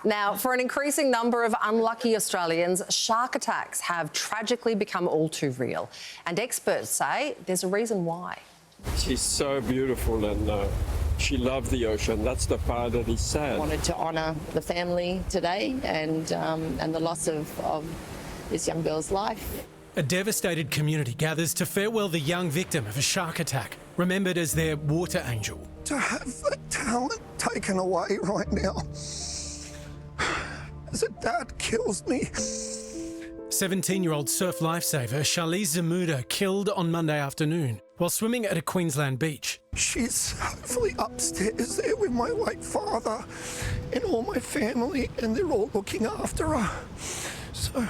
Now, for an increasing number of unlucky Australians, shark attacks have tragically become all too real. And experts say there's a reason why. She's so beautiful and she loved the ocean. That's the part that is sad. I wanted to honour the family today and the loss of this young girl's life. A devastated community gathers to farewell the young victim of a shark attack, remembered as their water angel. To have that talent taken away right now, as a dad, kills me. 17-year-old surf lifesaver Charlize Zmuda killed on Monday afternoon while swimming at a Queensland beach. She's hopefully upstairs there with my late father and all my family, and they're all looking after her. So...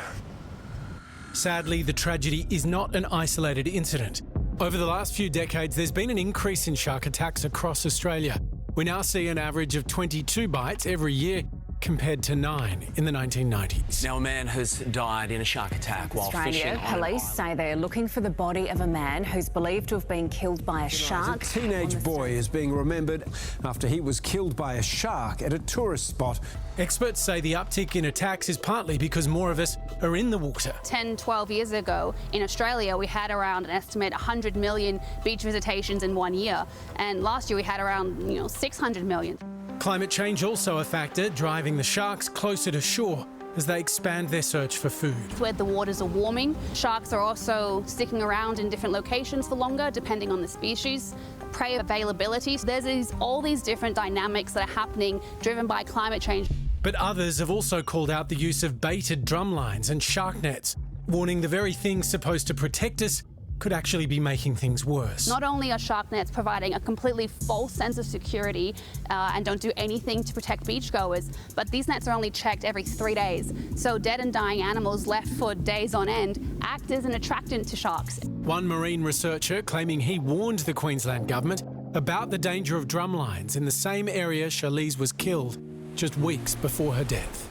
Sadly, the tragedy is not an isolated incident. Over the last few decades, there's been an increase in shark attacks across Australia. We now see an average of 22 bites every year, compared to 9 in the 1990s. Now, a man has died in a shark attack while fishing. Police say they're looking for the body of a man who's believed to have been killed by a shark. A teenage boy is being remembered after he was killed by a shark at a tourist spot. Experts say the uptick in attacks is partly because more of us are in the water. 10, 12 years ago in Australia, we had around an estimate 100 million beach visitations in 1 year. And last year we had around 600 million. Climate change also a factor, driving the sharks closer to shore as they expand their search for food. Where the waters are warming, sharks are also sticking around in different locations for longer, depending on the species. Prey availability. There's all these different dynamics that are happening, driven by climate change. But others have also called out the use of baited drumlines and shark nets, warning the very things supposed to protect us could actually be making things worse. Not only are shark nets providing a completely false sense of security and don't do anything to protect beachgoers, but these nets are only checked every 3 days. So dead and dying animals left for days on end act as an attractant to sharks. One marine researcher claiming he warned the Queensland government about the danger of drumlines in the same area Charlize was killed just weeks before her death.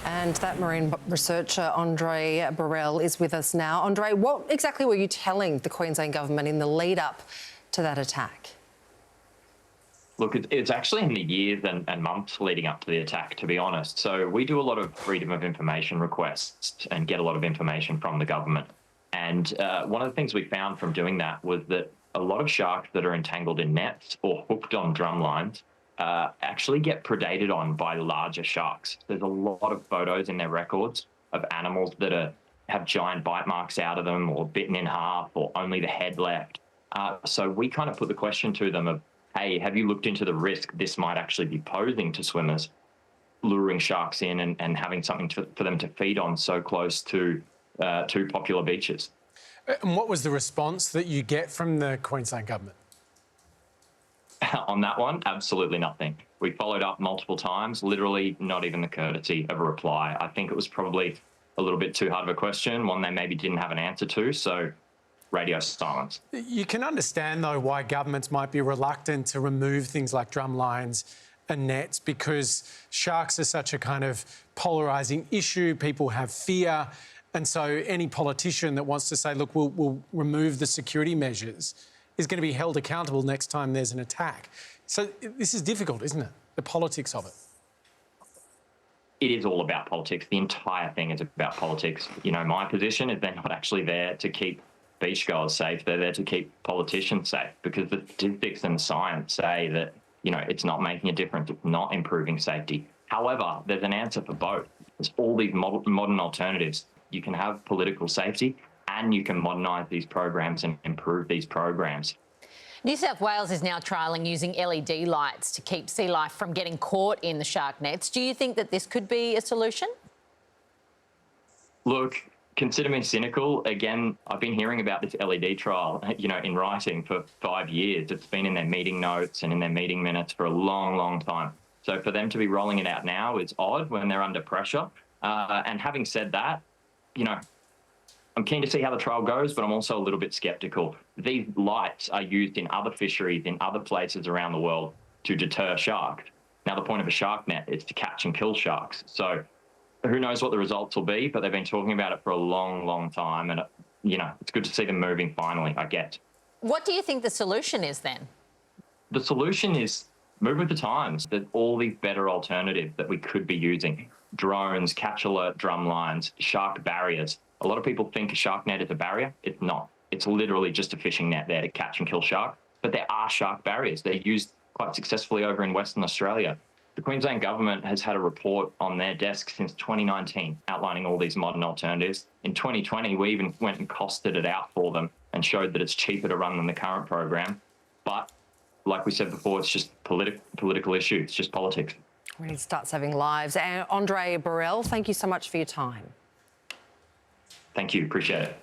And that marine researcher, Andre Borrell, is with us now. Andre, what exactly were you telling the Queensland government in the lead-up to that attack? Look, it's actually in the years and months leading up to the attack, to be honest. So we do a lot of freedom of information requests and get a lot of information from the government. And one of the things we found from doing that was that a lot of sharks that are entangled in nets or hooked on drum lines actually get predated on by larger sharks. There's a lot of photos in their records of animals that have giant bite marks out of them or bitten in half or only the head left. So we kind of put the question to them of, hey, have you looked into the risk this might actually be posing to swimmers, luring sharks in and having something for them to feed on so close to popular beaches? And what was the response that you get from the Queensland government? On that one, absolutely nothing. We followed up multiple times, literally not even the courtesy of a reply. I think it was probably a little bit too hard of a question, one they maybe didn't have an answer to, so radio silence. You can understand, though, why governments might be reluctant to remove things like drum lines and nets, because sharks are such a kind of polarising issue. People have fear. And so any politician that wants to say, look, we'll remove the security measures is going to be held accountable next time there's an attack. So this is difficult, isn't it? The politics of it. It is all about politics. The entire thing is about politics. My position is they're not actually there to keep beachgoers safe. They're there to keep politicians safe, because the statistics and the science say that, it's not making a difference. It's not improving safety. However, there's an answer for both. There's all these modern alternatives. You can have political safety and you can modernise these programs and improve these programs. New South Wales is now trialling using LED lights to keep sea life from getting caught in the shark nets. Do you think that this could be a solution? Look, consider me cynical. Again, I've been hearing about this LED trial, in writing for 5 years. It's been in their meeting notes and in their meeting minutes for a long, long time. So for them to be rolling it out now is odd when they're under pressure. And having said that, I'm keen to see how the trial goes, but I'm also a little bit sceptical. These lights are used in other fisheries, in other places around the world to deter sharks. Now, the point of a shark net is to catch and kill sharks. So who knows what the results will be, but they've been talking about it for a long, long time. And, it's good to see them moving finally, I get. What do you think the solution is then? The solution is move with the times. There's all these better alternatives that we could be using. Drones, catch alert drum lines, shark barriers. A lot of people think a shark net is a barrier. It's not. It's literally just a fishing net there to catch and kill sharks. But there are shark barriers. They're used quite successfully over in Western Australia. The Queensland government has had a report on their desk since 2019 outlining all these modern alternatives. In 2020, we even went and costed it out for them and showed that it's cheaper to run than the current program. But like we said before, it's just political issue. It's just politics. We need to start saving lives. And Andre Borrell, thank you so much for your time. Thank you. Appreciate it.